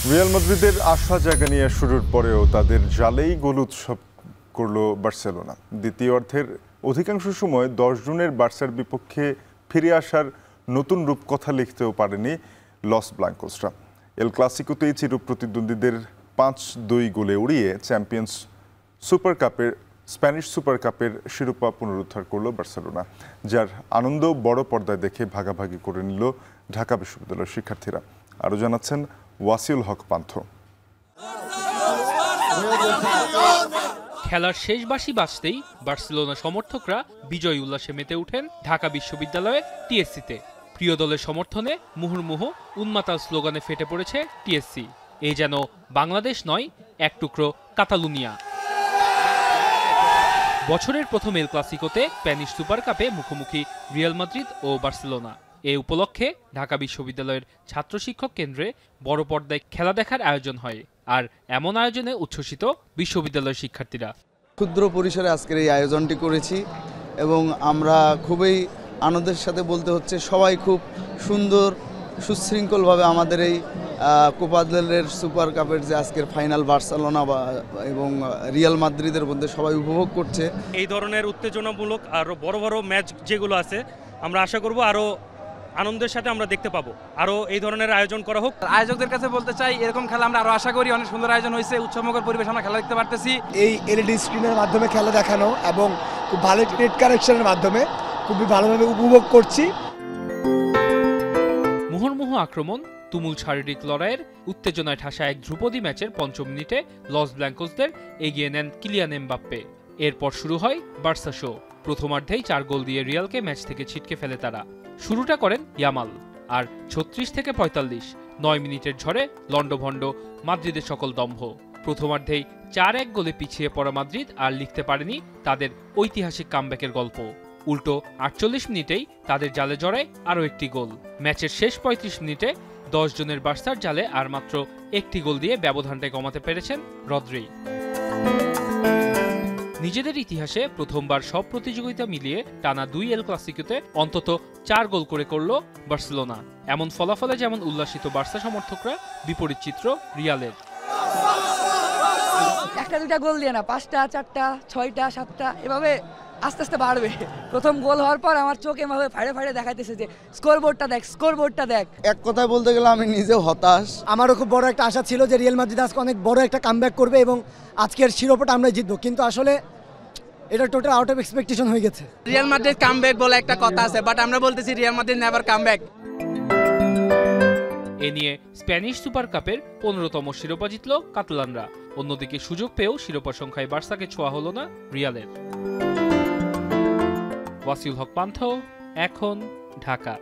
Real মাদ্রিদের আশা জায়গা নিয়ে শুরুর পরেও তাদের জালেই গোল উৎসব করল বার্সেলোনা। দ্বিতীয় অর্ধের অধিকাংশ সময় 10 জুনের বার্সার বিপক্ষে ফিরে আসার নতুন রূপকথা লিখতেও পারেনি লস ব্লাঙ্কোসরা। এল ক্লাসিকোতেই চিরপ্রতিদ্বন্দ্বীদের 5-2 গোলে উড়িয়ে স্প্যানিশ সুপার কাপের শিরোপা পুনরুদ্ধার করল বার্সেলোনা, যার আনন্দ বড় পর্দায় দেখে ভাগাভাগি করে নিল ঢাকা বিশ্ববিদ্যালয়ের শিক্ষার্থীরা। আরও জানাচ্ছেন ওয়াসিউল হক পান্থ। খেলার শেষ বাঁশি বাজতেই বার্সেলোনা সমর্থকরা বিজয় উল্লাসে মেতে ওঠেন ঢাকা বিশ্ববিদ্যালয়ের টিএসসিতে। প্রিয় দলের সমর্থনে মুহুর্মুহু উন্মাতাল স্লোগানে ফেটে পড়েছে টিএসসি। এই যেন বাংলাদেশ নয়, এক টুকরো কাতালুনিয়া। বছরের প্রথম এল ক্লাসিকোতে স্প্যানিশ সুপার কাপে মুখোমুখি রিয়াল মাদ্রিদ ও বার্সেলোনা। এ উপলক্ষে ঢাকা বিশ্ববিদ্যালয়ের ছাত্র শিক্ষক কেন্দ্রে বড় পর্দায় খেলা দেখার আয়োজন হয়। আর এমন আয়োজনে উচ্ছ্বসিত বিশ্ববিদ্যালয়ের শিক্ষার্থীরা। ক্ষুদ্র পরিসরে আজকের এই আয়োজনটি করেছি এবং আমরা খুবই আনন্দের সাথে বলতে হচ্ছে সবাই খুব সুন্দর সুশৃঙ্খলভাবে আমাদের এই কোপা দেল সুপার কাপের যে আজকের ফাইনাল বার্সেলোনা এবং রিয়াল মাদ্রিদের মধ্যে সবাই উপভোগ করছে। এই ধরনের উত্তেজনামূলক আরও বড় বড় ম্যাচ যেগুলো আছে আমরা আশা করব আরও আনন্দের সাথে আমরা দেখতে পাবো, আরও এই ধরনের আয়োজন করা হোক। আয়োজকদের কাছে বলতে চাই, এরকম খেলা আমরা আরও আশা করি। অনেক সুন্দর আয়োজন হয়েছে, উৎসবমুখর পরিবেশ আমরা খেলা দেখতে পারতেছি। এই এলইডি স্ক্রিনের মাধ্যমে খেলা দেখানো এবং খুব ভালো নেট কানেকশনের মাধ্যমে খুবই ভালোভাবে উপভোগ করছি। মুহুর্মুহু আক্রমণ, তুমুল শারীরিক লড়াইয়ের উত্তেজনায় ঠাসা এক ধ্রুপদী ম্যাচের পঞ্চম মিনিটে লস ব্ল্যাঙ্কোসদের এগিয়ে নেন কিলিয়ান এমবাপ্পে। এরপর শুরু হয় বার্সা শো। প্রথমার্ধেই 4 গোল দিয়ে রিয়ালকে ম্যাচ থেকে ছিটকে ফেলে তারা। শুরুটা করেন ইয়ামাল, আর 36 থেকে 45 9 মিনিটের ঝড়ে লন্ডভন্ড মাদ্রিদের সকল দম্ভ। প্রথমার্ধেই 4-1 গোলে পিছিয়ে পড়া মাদ্রিদ আর লিখতে পারেনি তাদের ঐতিহাসিক কামব্যাকের গল্প। উল্টো 48 মিনিটেই তাদের জালে জড়ায় আরও একটি গোল। ম্যাচের শেষ 35 মিনিটে 10 জনের বার্সার জালে আর মাত্র একটি গোল দিয়ে ব্যবধানটা কমাতে পেরেছেন রদ্রি। নিজেদের ইতিহাসে প্রথমবার সব প্রতিযোগিতা মিলিয়ে টানা 2 এল ক্লাসিকোতে অন্তত 4 গোল করল বার্সেলোনা। এমন ফলাফলে যেমন উল্লাসিত বার্সা সমর্থকরা, বিপরীত চিত্র রিয়ালের। একটা দুটা গোল দিয়ে না, 5টা 4টা 6টা 7টা এভাবে আস্তে আস্তে বাড়বে। প্রথম গোল হওয়ার পর আমার চোখ এভাবে ফাড়ে দেখাইতেছে যে স্কোরবোর্ডটা দেখ। এক কথায় বলতে গেলে আমি নিজেও হতাশ। আমারও খুব বড় একটা আশা ছিল যে রিয়াল মাদ্রিদ আজকে অনেক বড় একটা কামব্যাক করবে এবং আজকের শিরোপাটা আমরা জিতবো, কিন্তু আসলে এটা টোটাল আউট অফ এক্সপেকটেশন হয়ে গেছে। রিয়াল মাদ্রিদ কামব্যাক বলে একটা কথা আছে, বাট আমরা বলতেছি রিয়াল মাদ্রিদ নেভার কামব্যাক। এ নিয়ে স্প্যানিশ সুপার কাপের 15তম শিরোপা জিতল কাতালানরা। অন্যদিকে সুযোগ পেয়েও শিরোপা সংখ্যায় বার্সাকে ছোঁয়া হলো না রিয়ালের। ওয়াসিউল হক পান্থ, এখন, ঢাকা।